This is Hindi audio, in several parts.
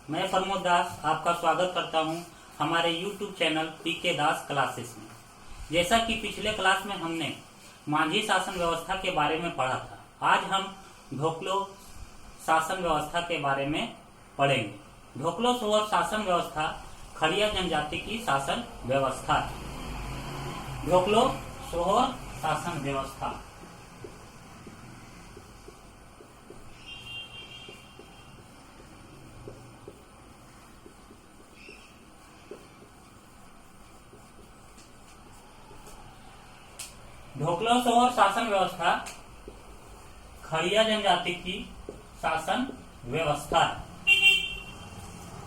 मैं प्रमोद दास आपका स्वागत करता हूं हमारे YouTube चैनल पीके दास क्लासेस में। जैसा कि पिछले क्लास में हमने मांझी शासन व्यवस्था के बारे में पढ़ा था, आज हम ढोकलो शासन व्यवस्था के बारे में पढ़ेंगे। ढोकलो सोहर शासन व्यवस्था खड़िया जनजाति की शासन व्यवस्था है। ढोकलो सोहर शासन व्यवस्था ढोकलो सोहर शासन व्यवस्था खड़िया जनजाति की शासन व्यवस्था है।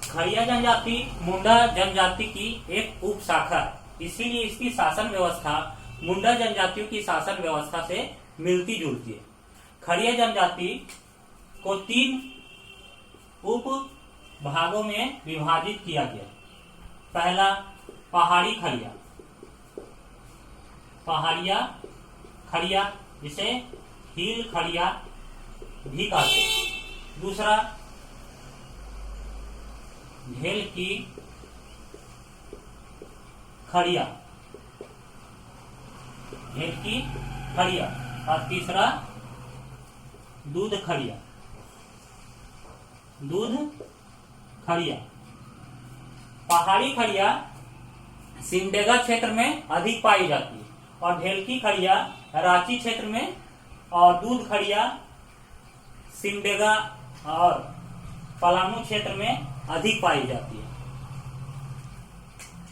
खड़िया जनजाति मुंडा जनजाति की एक उप शाखा है, इसीलिए इसकी शासन व्यवस्था मुंडा जनजातियों की शासन व्यवस्था से मिलती जुलती है। खड़िया जनजाति को 3 उप भागों में विभाजित किया गया। पहला पहाड़ी खड़िया, पहाड़िया खड़िया जिसे हिल खड़िया भी कहते हैं। दूसरा ढेल की खड़िया, ढेल की खड़िया, और तीसरा दूध खड़िया, दूध खड़िया। पहाड़ी खड़िया सिमडेगा क्षेत्र में अधिक पाई जाती है और ढेलकी खड़िया रांची क्षेत्र में, और दूध खड़िया सिमडेगा और पलामू क्षेत्र में अधिक पाई जाती है।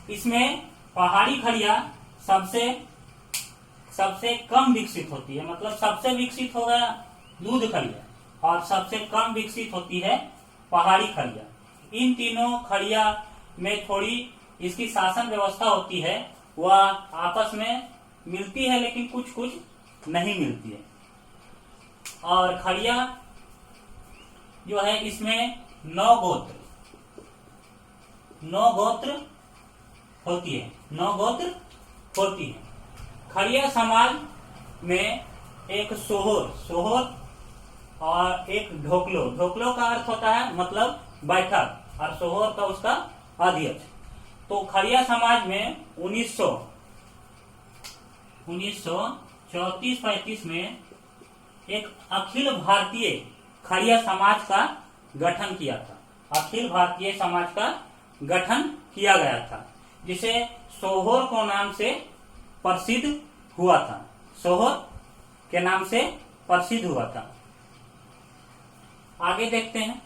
इसमें पहाड़ी खड़िया सबसे कम विकसित होती है, मतलब सबसे विकसित हो गया दूध खड़िया और सबसे कम विकसित होती है पहाड़ी खड़िया। इन तीनों खड़िया में थोड़ी इसकी शासन व्यवस्था होती है, वह आपस में मिलती है लेकिन कुछ कुछ नहीं मिलती है। और खड़िया जो है इसमें 9 गोत्र होती है, 9 गोत्र होती है। खड़िया समाज में एक सोहर और एक ढोकलो का अर्थ होता है मतलब बैठक, और सोहर का उसका अध्यक्ष। तो खड़िया समाज में 1934-35 में एक अखिल भारतीय खड़िया समाज का गठन किया था। अखिल भारतीय समाज का गठन किया गया था, जिसे सोहर को नाम से प्रसिद्ध हुआ था, सोहर के नाम से प्रसिद्ध हुआ था। आगे देखते हैं।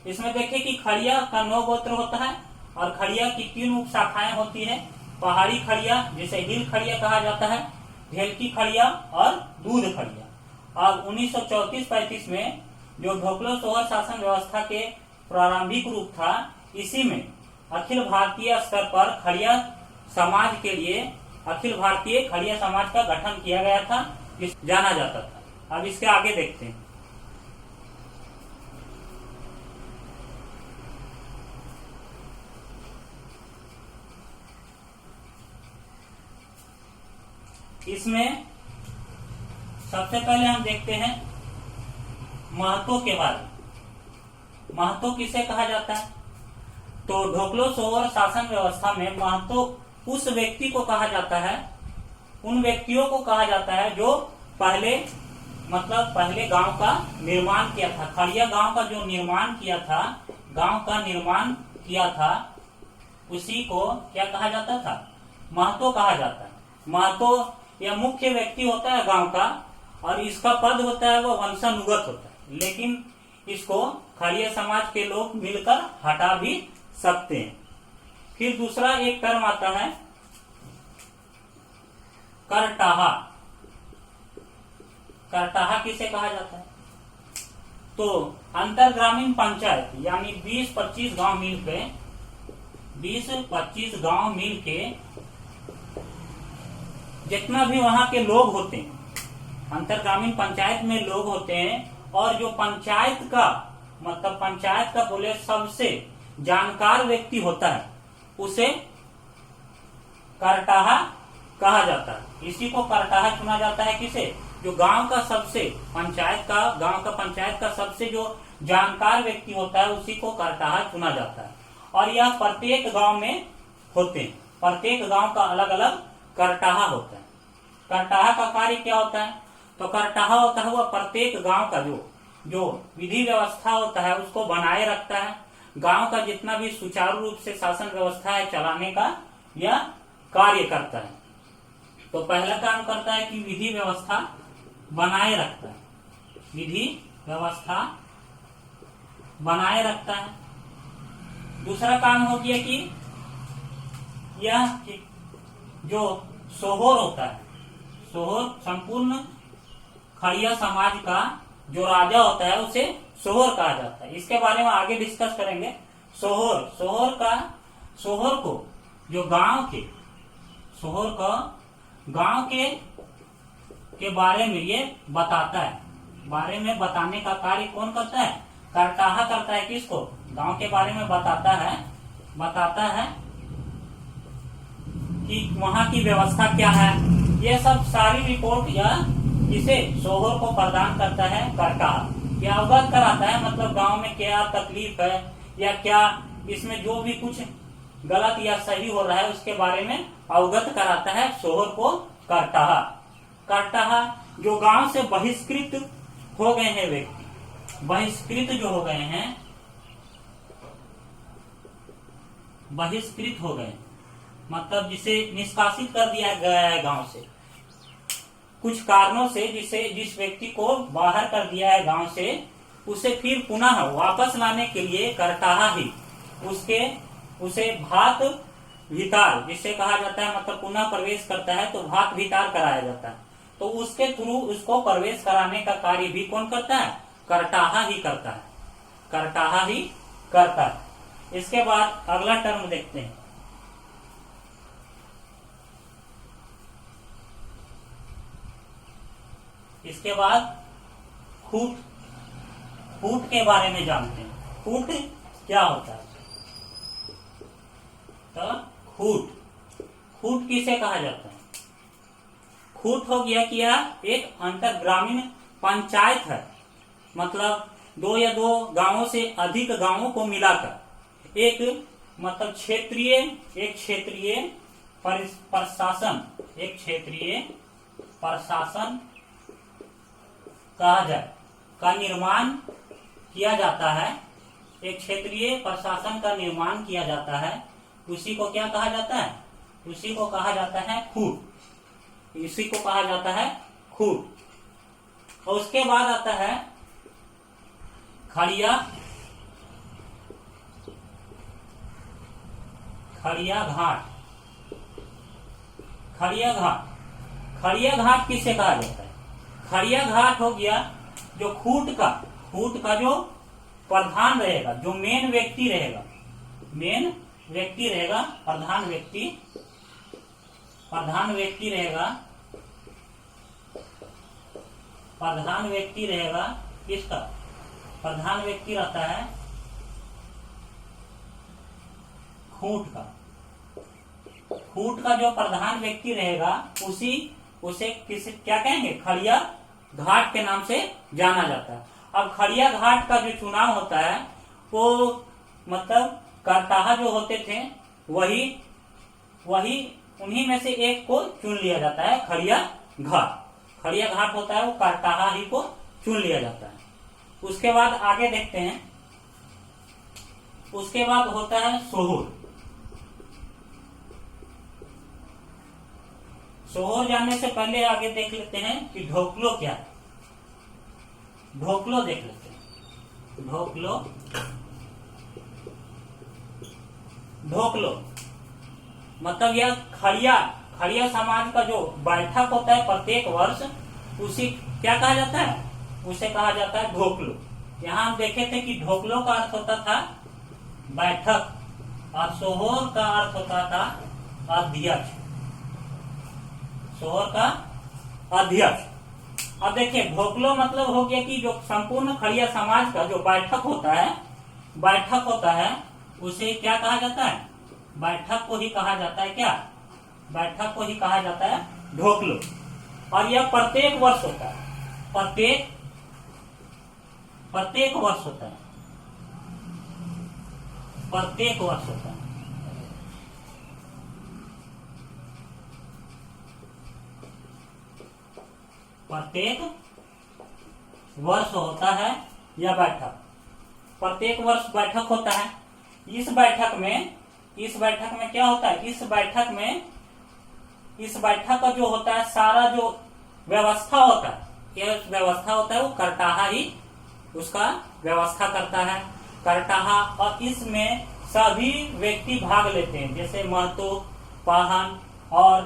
इसमें देखें कि खड़िया का 9 गोत्र होता है और खड़िया की 3 उप शाखाएं होती है। पहाड़ी खड़िया जिसे हिल खड़िया कहा जाता है, ढेलकी खड़िया और दूध खड़िया। अब 1934-35 में जो ढोकलो सोहर शासन व्यवस्था के प्रारंभिक रूप था, इसी में अखिल भारतीय स्तर पर खड़िया समाज के लिए अखिल भारतीय खड़िया समाज का गठन किया गया था, जाना जाता था। अब इसके आगे देखते हैं। इसमें सबसे पहले हम देखते हैं महतो के बारे में। महतो किसे कहा जाता है? तो ढोकलो सोहर शासन व्यवस्था में महतो उस व्यक्ति को कहा जाता है, उन व्यक्तियों को कहा जाता है जो पहले गांव का निर्माण किया था। खड़िया गांव का जो निर्माण किया था, गांव का निर्माण किया था, उसी को क्या कहा जाता था? महतो कहा जाता है। महतो यह मुख्य व्यक्ति होता है गांव का, और इसका पद होता है वो वंशानुगत होता है, लेकिन इसको खड़िया समाज के लोग मिलकर हटा भी सकते हैं। फिर दूसरा एक टर्म आता है करटाहा। करटाहा किसे कहा जाता है? तो अंतर ग्रामीण पंचायत यानी 20-25 गांव मिलके 20-25 गांव मिलके जितना भी वहां के लोग होते हैं, अंतर ग्रामीण पंचायत में लोग होते हैं, और जो पंचायत का बोले सबसे जानकार व्यक्ति होता है, उसे करटाहा कहा जाता है। इसी को करटाहा चुना जाता है। किसे? जो गांव का पंचायत का सबसे जो जानकार व्यक्ति होता है उसी को करटाहा चुना जाता है। और यह प्रत्येक गांव में होते हैं, प्रत्येक गांव का अलग अलग करटाहा होता है। करटाहा का कार्य क्या होता है? तो करटाहा होता है वह प्रत्येक गांव का जो विधि व्यवस्था होता है उसको बनाए रखता है। गांव का जितना भी सुचारू रूप से शासन व्यवस्था है चलाने का यह कार्य करता है। तो पहला काम करता है कि विधि व्यवस्था बनाए रखता है, विधि व्यवस्था बनाए रखता है। दूसरा काम हो गया कि यह जो सोहोर होता है, सोहोर संपूर्ण खड़िया समाज का जो राजा होता है उसे सोहोर कहा जाता है। इसके बारे में आगे डिस्कस करेंगे। सोहोर को जो सोहोर का गांव के बारे में ये बताता है, बारे में बताने का कार्य कौन करता है? करटाहा करता है। किसको? गांव के बारे में बताता है कि वहां की व्यवस्था क्या है। ये सब सारी रिपोर्ट या इसे सोहोर को प्रदान करता है करटाहा। यह अवगत कराता है, मतलब गांव में क्या तकलीफ है या क्या इसमें जो भी कुछ गलत या सही हो रहा है उसके बारे में अवगत कराता है सोहोर को करटाहा। करटाहा जो गांव से बहिष्कृत हो गए हैं व्यक्ति, बहिष्कृत जो हो गए हैं, बहिष्कृत हो गए मतलब जिसे निष्कासित कर दिया गया है गांव से, कुछ कारणों से जिस व्यक्ति को बाहर कर दिया है गांव से, उसे फिर पुनः वापस लाने के लिए करटाहा ही उसे भात भितार जिसे कहा जाता है, मतलब पुनः प्रवेश करता है तो भात भितार कराया जाता है। तो उसके थ्रू उसको प्रवेश कराने का कार्य भी कौन करता है? करटाहा ही करता है, करटाहा ही करता है। इसके बाद अगला टर्म देखते हैं। इसके बाद खूट के बारे में जानते हैं। खूट क्या होता है? तो खूट किसे कहा जाता है? खूट हो गया कि यह एक अंतर ग्रामीण पंचायत है, मतलब दो या दो गांवों से अधिक गांवों को मिलाकर एक मतलब क्षेत्रीय प्रशासन कहा जाए का निर्माण किया जाता है। एक क्षेत्रीय प्रशासन का निर्माण किया जाता है, उसी को क्या कहा जाता है? उसी को कहा जाता है खूट। इसी को कहा जाता है खूट। और उसके बाद आता है खड़िया घाट। खड़िया घाट किसे कहा जाता है? खड़िया घाट हो गया जो खूट का जो प्रधान रहेगा, जो मेन व्यक्ति रहेगा, प्रधान व्यक्ति रहेगा किसका? प्रधान व्यक्ति रहता है खूट का जो प्रधान व्यक्ति रहेगा उसे क्या कहेंगे? खड़िया घाट के नाम से जाना जाता है। अब खड़िया घाट का जो चुनाव होता है वो मतलब करटाहा जो होते थे वही उन्हीं में से एक को चुन लिया जाता है। खड़िया घाट होता है वो करटाहा ही को चुन लिया जाता है। उसके बाद आगे देखते हैं। उसके बाद होता है सोहोर जानने से पहले आगे देख लेते हैं कि ढोकलो क्या है। ढोकलो देख लेते हैं। ढोकलो मतलब यह खड़िया समाज का जो बैठक होता है प्रत्येक वर्ष, उसी क्या कहा जाता है? उसे कहा जाता है ढोकलो। यहाँ हम देखे थे कि ढोकलो का अर्थ होता था बैठक और सोहोर का अर्थ होता था अध्यक्ष। सोहोर का अध्यक्ष। अब देखिए ढोकलो मतलब हो गया कि जो संपूर्ण खड़िया समाज का जो बैठक होता है उसे क्या कहा जाता है? बैठक को ही कहा जाता है। क्या? बैठक को ही कहा जाता है ढोकलो। और यह प्रत्येक वर्ष होता है। प्रत्येक वर्ष होता है, प्रत्येक वर्ष होता है। प्रत्येक वर्ष होता है यह बैठक, प्रत्येक वर्ष बैठक होता है। इस बैठक में क्या होता है, इस बैठक का जो होता है सारा जो व्यवस्था होता है, यह व्यवस्था होता है वो करटाहा ही उसका व्यवस्था करता है, करटाहा। और इसमें सभी व्यक्ति भाग लेते हैं, जैसे महतो, पाहन और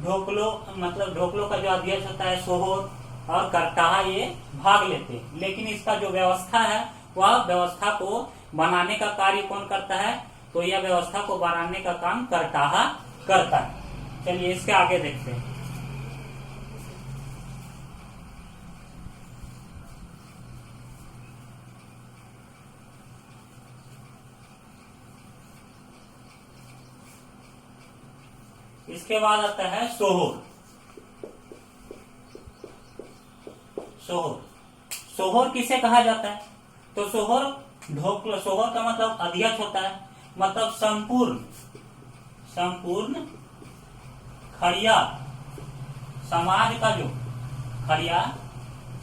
ढोकलो, मतलब ढोकलो का जो अध्यक्ष होता है सोहोर और करटाहा, ये भाग लेते हैं। लेकिन इसका जो व्यवस्था है वह व्यवस्था को बनाने का कार्य कौन करता है, तो यह व्यवस्था को बनाने का काम करटाहा करता है। चलिए इसके आगे देखते हैं। इसके बाद आता है सोहोर। सोहोर किसे कहा जाता है, तो सोहोर का मतलब अध्यक्ष होता है, मतलब संपूर्ण खड़िया समाज का, जो खड़िया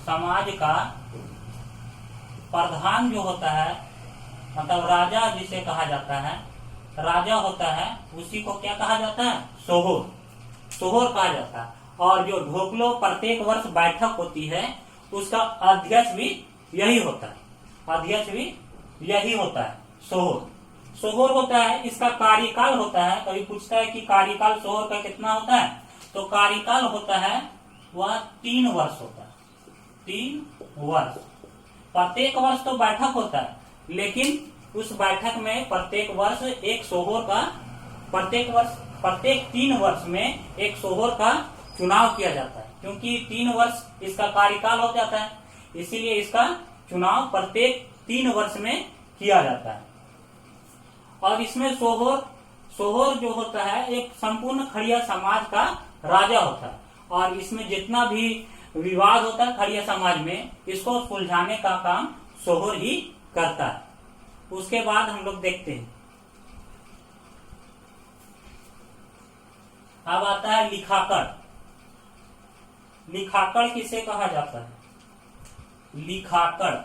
समाज का प्रधान जो होता है, मतलब राजा जिसे कहा जाता है, राजा होता है, उसी को क्या कहा जाता है, सोहोर कहा जाता है। और जो ढोकलो प्रत्येक वर्ष बैठक होती है उसका अध्यक्ष भी यही होता है, सोहोर होता है। इसका कार्यकाल होता है, कभी पूछता है कि कार्यकाल सोहोर का कितना होता है, तो कार्यकाल होता है वह 3 वर्ष होता है, 3 वर्ष। प्रत्येक वर्ष तो बैठक होता है, लेकिन उस बैठक में प्रत्येक वर्ष एक सोहोर का, प्रत्येक 3 वर्ष में एक सोहोर का चुनाव किया जाता है, क्योंकि 3 वर्ष इसका कार्यकाल हो जाता है, इसीलिए इसका चुनाव प्रत्येक 3 वर्ष में किया जाता है। और इसमें सोहोर जो होता है एक संपूर्ण खड़िया समाज का राजा होता है, और इसमें जितना भी विवाद होता है खड़िया समाज में, इसको सुलझाने का काम सोहोर ही करता है। उसके बाद हम लोग देखते हैं, अब आता है लिखाकड़। लिखाकड़ किसे कहा जाता है, लिखाकड़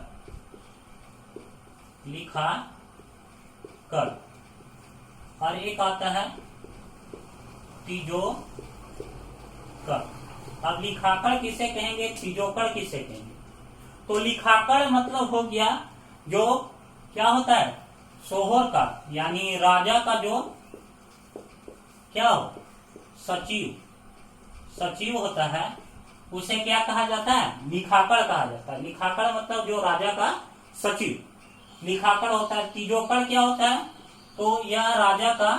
और एक आता है तिजोकड़। अब लिखाकड़ किसे कहेंगे, तिजोकड़ किसे कहेंगे, तो लिखाकड़ मतलब हो गया जो क्या होता है, सोहोर का यानी राजा का जो क्या हो, सचिव होता है, उसे क्या कहा जाता है, लिखाकड़ कहा जाता है। लिखाकड़ मतलब जो राजा का सचिव लिखाकड़ होता है। तिजोकड़ क्या होता है, तो यह राजा का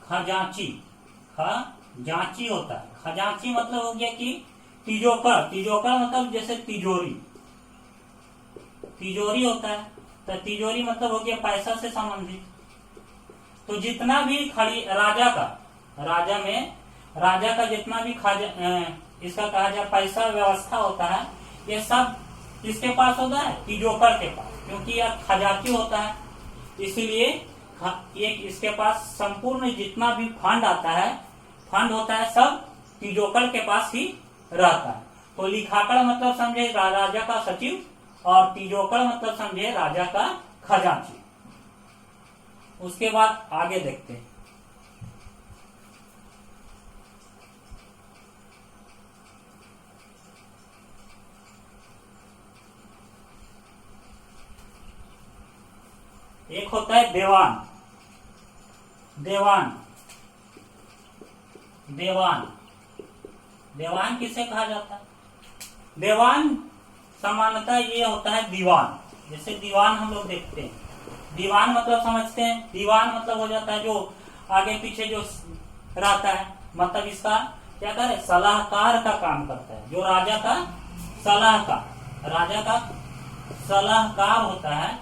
खजांची होता है। खजांची मतलब हो गया कि तिजोकड़ मतलब जैसे तिजोरी होता है, तो तिजोरी मतलब हो गया पैसा से संबंधित। तो जितना भी राजा का जितना भी इसका कहा जाए पैसा व्यवस्था होता है, ये सब किसके पास होता है, तिजोकड़ के पास, क्योंकि यह खजांची होता है, इसीलिए इसके पास संपूर्ण जितना भी फंड होता है सब तिजोकड़ के पास ही रहता है। तो लिखाकड़ मतलब समझे राजा का सचिव, और तिजोकड़ मतलब समझे राजा का खजांची। उसके बाद आगे देखते हैं, एक होता है देवान किसे कहा जाता है, देवान सामान्यतः ये होता है दीवान। जैसे दीवान हम लोग देखते हैं, दीवान मतलब समझते हैं, दीवान मतलब हो जाता है जो आगे पीछे जो रहता है, मतलब इसका क्या करे, सलाहकार का काम करता है। जो राजा का सलाहकार होता है,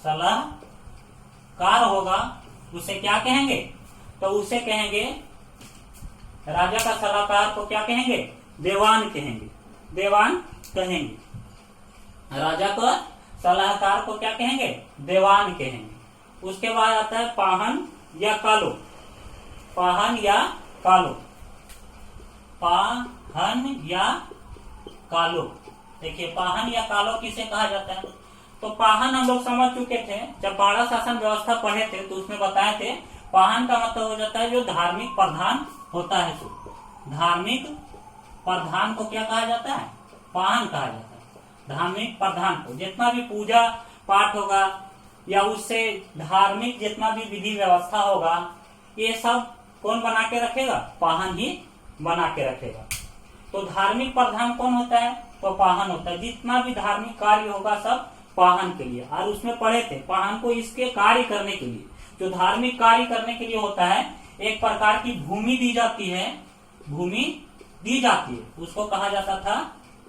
सलाहकार होगा, उसे क्या कहेंगे, तो उसे कहेंगे, राजा का सलाहकार को क्या कहेंगे, देवान कहेंगे। देवान कहेंगे। राजा का सलाहकार को क्या कहेंगे? देवान कहेंगे। उसके बाद आता है पाहन या कालो। पाहन या कालो, पाहन या कालो। देखिए पाहन या कालो किसे कहा जाता है? तो पाहन हम लोग समझ चुके थे जब बाड़ा शासन व्यवस्था पढ़े थे, तो उसमें बताए थे पाहन का मतलब हो जाता है जो धार्मिक प्रधान होता है। धार्मिक प्रधान को क्या कहा जाता है? पाहन कहा जाता है। धार्मिक प्रधान को जितना भी पूजा पाठ होगा या उससे धार्मिक जितना भी विधि व्यवस्था होगा, ये सब कौन बना के रखेगा? पाहन ही बना के रखेगा। तो धार्मिक प्रधान कौन होता है? तो पाहन होता है। जितना भी धार्मिक कार्य होगा सब पाहन के लिए। और उसमें पढ़े थे पाहन को इसके कार्य करने के लिए, जो धार्मिक कार्य करने के लिए होता है, एक प्रकार की भूमि दी जाती है। भूमि दी जाती है, उसको कहा जाता था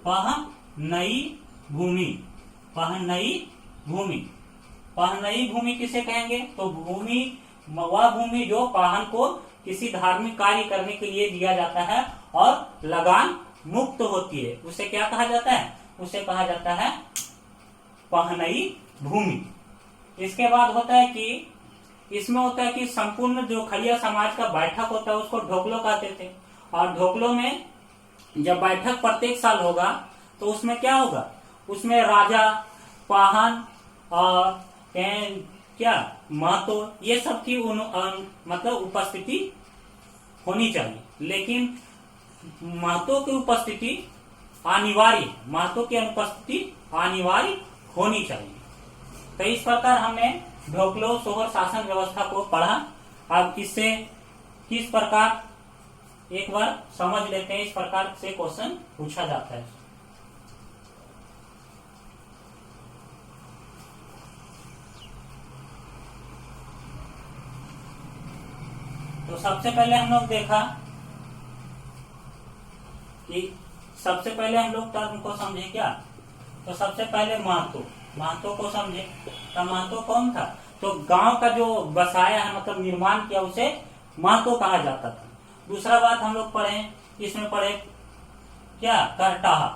पहनई भूमि। पहनई भूमि। पहनई भूमि किसे कहेंगे? तो भूमि, वह भूमि जो पाहन को किसी धार्मिक कार्य करने के लिए दिया जाता है और लगान मुक्त होती है, उसे क्या कहा जाता है? उसे कहा जाता है पहनई भूमि। इसके बाद होता है कि इसमें होता है कि संपूर्ण जो खड़िया समाज का बैठक होता है उसको ढोकलो कहते थे। और ढोकलो में जब बैठक प्रत्येक साल होगा तो उसमें क्या होगा? उसमें राजा, पाहन और क्या महतो, ये सब की मतलब उपस्थिति होनी चाहिए। लेकिन महतो की उपस्थिति अनिवार्य, महतो की अनुपस्थिति अनिवार्य होनी चाहिए। तो इस प्रकार हमने ढोकलो सोहर शासन व्यवस्था को पढ़ा। अब इससे किस प्रकार एक बार समझ लेते हैं, इस प्रकार से क्वेश्चन पूछा जाता है। तो सबसे पहले हम लोग देखा कि सबसे पहले हम लोग टर्म को समझे क्या? तो सबसे पहले महतो, महतो को समझे। तो महतो कौन था? तो गांव का जो बसाया है, मतलब निर्माण किया, उसे महतो कहा जाता था। दूसरा बात हम लोग पढ़े, इसमें पढ़े क्या? करटाहा।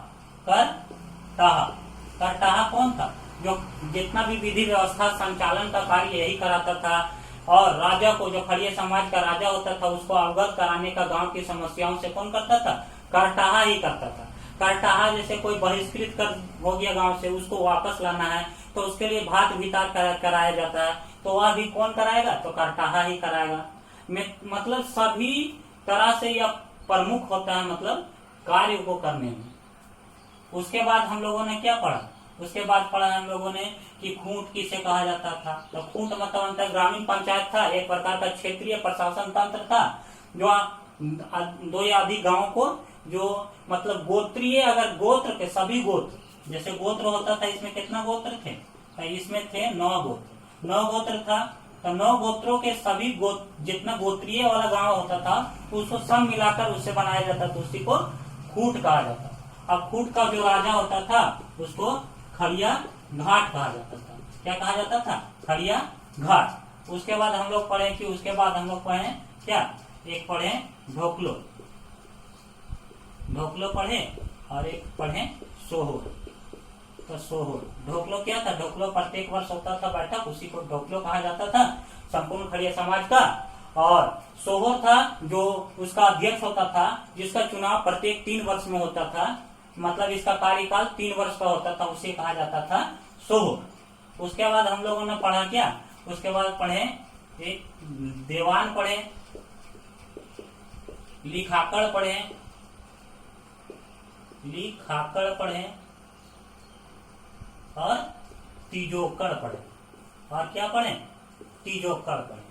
करटाहा, करटाहा कौन था? जो जितना भी विधि व्यवस्था संचालन का कार्य यही कराता था। और राजा को, जो खड़िया समाज का राजा होता था, उसको अवगत कराने का गांव की समस्याओं से कौन करता था? करटाहा ही करता था। करटाहा जैसे कोई बहिष्कृत कर हो गया गांव से, उसको वापस लाना है तो उसके लिए भात वितार कराया जाता है, तो वह भी कौन कराएगा? तो करटाहा ही कराएगा। मतलब सभी तरह से यह प्रमुख होता है, मतलब कार्य को करने में। उसके बाद हम लोगों ने क्या पढ़ा? उसके बाद पढ़ा हम लोगों ने कि खूंट किसे कहा जाता था। तो खूंट मतलब अंतर ग्रामीण पंचायत था, एक प्रकार का क्षेत्रीय प्रशासन तंत्र था, जो दो या अधिक गांवों को, जो मतलब गोत्रीय, अगर गोत्र के सभी गोत्र, जैसे गोत्र होता था, इसमें कितना गोत्र थे? तो इसमें थे 9 गोत्र। 9 गोत्र था, तो 9 गोत्रों के सभी जितना गोत्रीय वाला गांव होता था उसको सब मिलाकर उससे बनाया जाता था, उसी को खूंट कहा जाता। अब खूंट का जो राजा होता था उसको खड़िया घाट कहा जाता था। क्या कहा जाता था? खड़िया घाट। उसके बाद हम लोग पढ़े कि उसके बाद हम लोग पढ़े क्या? एक पढ़े ढोकलो, ढोकलो पढ़े, और एक पढ़े सोहर। तो सोहर, ढोकलो क्या था? ढोकलो प्रत्येक वर्ष होता था बैठक, उसी को ढोकलो कहा जाता था, संपूर्ण खड़िया समाज का। और सोहर था जो उसका अध्यक्ष होता था, जिसका चुनाव प्रत्येक 3 वर्ष में होता था, मतलब इसका कार्यकाल 3 वर्ष का होता था, उसे कहा जाता था सोहर। उसके बाद हम लोगों ने पढ़ा क्या? उसके बाद पढ़े एक देवान पढ़े, लिखाकड़ पढ़े, लिखाकड़ पढ़े, और तीजोकड़ पढ़े। और क्या पढ़े? तीजोकड़ पढ़े,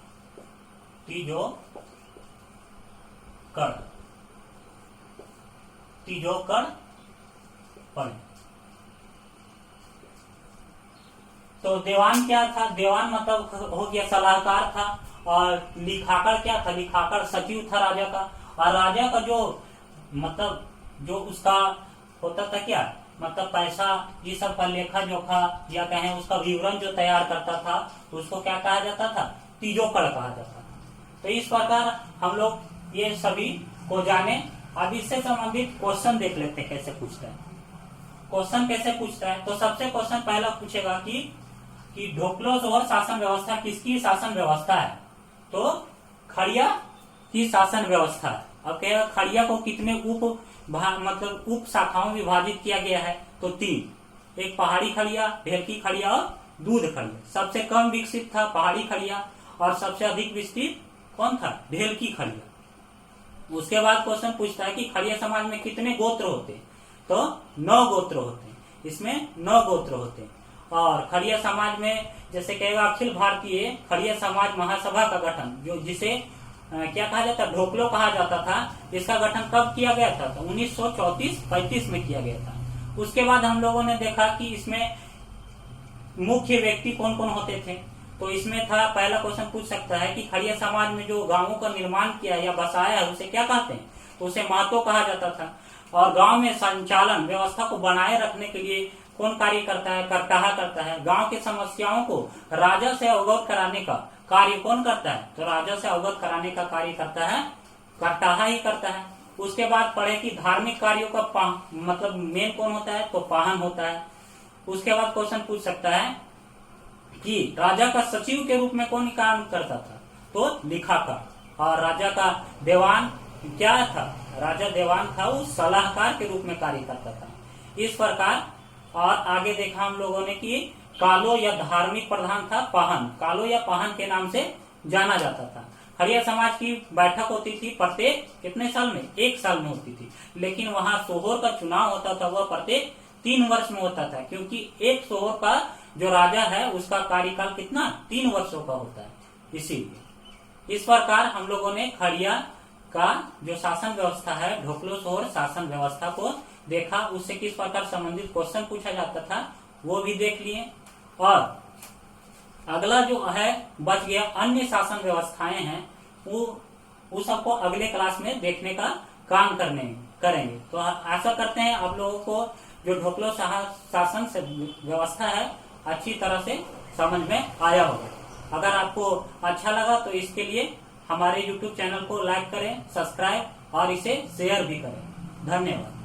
तीजोकड़, तीजोकड़ पढ़े। तो देवान क्या था? देवान मतलब हो गया सलाहकार था। और लिखाकड़ क्या था? लिखाकड़ सचिव था राजा का। और राजा का जो मतलब जो उसका होता था क्या, मतलब पैसा, ये सब का लेखा जोखा या कहें उसका विवरण जो तैयार करता था, तो उसको क्या कहा जाता था? तीजोकड़ कहा जाता था। तो इस प्रकार हम लोग ये सभी को जाने। अब इससे संबंधित क्वेश्चन देख लेते हैं कैसे पूछते हैं। क्वेश्चन कैसे पूछता है, तो सबसे क्वेश्चन पहला पूछेगा कि ढोकलो सोहर शासन व्यवस्था किसकी शासन व्यवस्था है, तो खड़िया की शासन व्यवस्था है। अब कहेगा खड़िया को कितने मतलब उप शाखाओं में विभाजित किया गया है, तो 3, एक पहाड़ी खड़िया, ढेलकी खड़िया और दूध खड़िया। सबसे कम विकसित था पहाड़ी खड़िया और सबसे अधिक विकसित कौन था, ढेलकी खड़िया। उसके बाद क्वेश्चन पूछता है कि खड़िया समाज में कितने गोत्र होते, तो 9 गोत्र होते हैं, इसमें 9 गोत्र होते हैं। और खड़िया समाज में जैसे कहेगा अखिल भारतीय खड़िया समाज महासभा का गठन, जो जिसे क्या कहा जाता, ढोकलो कहा जाता था, इसका गठन कब किया गया था, तो 1934-35 में किया गया था। उसके बाद हम लोगों ने देखा कि इसमें मुख्य व्यक्ति कौन कौन होते थे, तो इसमें था, पहला क्वेश्चन पूछ सकता है कि खड़िया समाज में जो गांवों का निर्माण किया या बसाया है उसे क्या कहते हैं, तो उसे महतो कहा जाता था। और गांव में संचालन व्यवस्था को बनाए रखने के लिए कौन कार्य करता है, करटाहा करता है। गांव की समस्याओं को राजा से अवगत कराने का कार्य कौन करता है, तो राजा से अवगत कराने का कार्य करता है करटाहा ही करता है। उसके बाद पढ़े कि धार्मिक कार्यों का मतलब मेन कौन होता है, तो पाहन होता है। उसके बाद क्वेश्चन पूछ सकता है कि राजा का सचिव के रूप में कौन काम करता था, तो लिखाकार। और राजा का देवान क्या था, राजा देवान था, वो सलाहकार के रूप में कार्य करता था। इस प्रकार और आगे देखा हम लोगों ने कि कालो या धार्मिक प्रधान था पाहन, कालो या पाहन के नाम से जाना जाता था। खड़िया समाज की बैठक होती थी प्रत्येक कितने साल में, 1 साल में होती थी, लेकिन वहां सोहर का चुनाव होता था, वह प्रत्येक 3 वर्ष में होता था, क्योंकि एक सोहर का जो राजा है उसका कार्यकाल कितना, 3 वर्षों का होता है, इसीलिए। इस प्रकार हम लोगों ने खड़िया का जो शासन व्यवस्था है, ढोकलो सोहर शासन व्यवस्था को देखा, उससे किस प्रकार संबंधित क्वेश्चन पूछा जाता था वो भी देख लिए। और अगला जो है बच गया अन्य शासन व्यवस्थाएं हैं, वो सबको अगले क्लास में देखने का काम करेंगे। तो आशा करते हैं आप लोगों को जो ढोकलो शासन व्यवस्था है अच्छी तरह से समझ में आया होगा। अगर आपको अच्छा लगा तो इसके लिए हमारे YouTube चैनल को लाइक करें, सब्सक्राइब और इसे शेयर भी करें। धन्यवाद।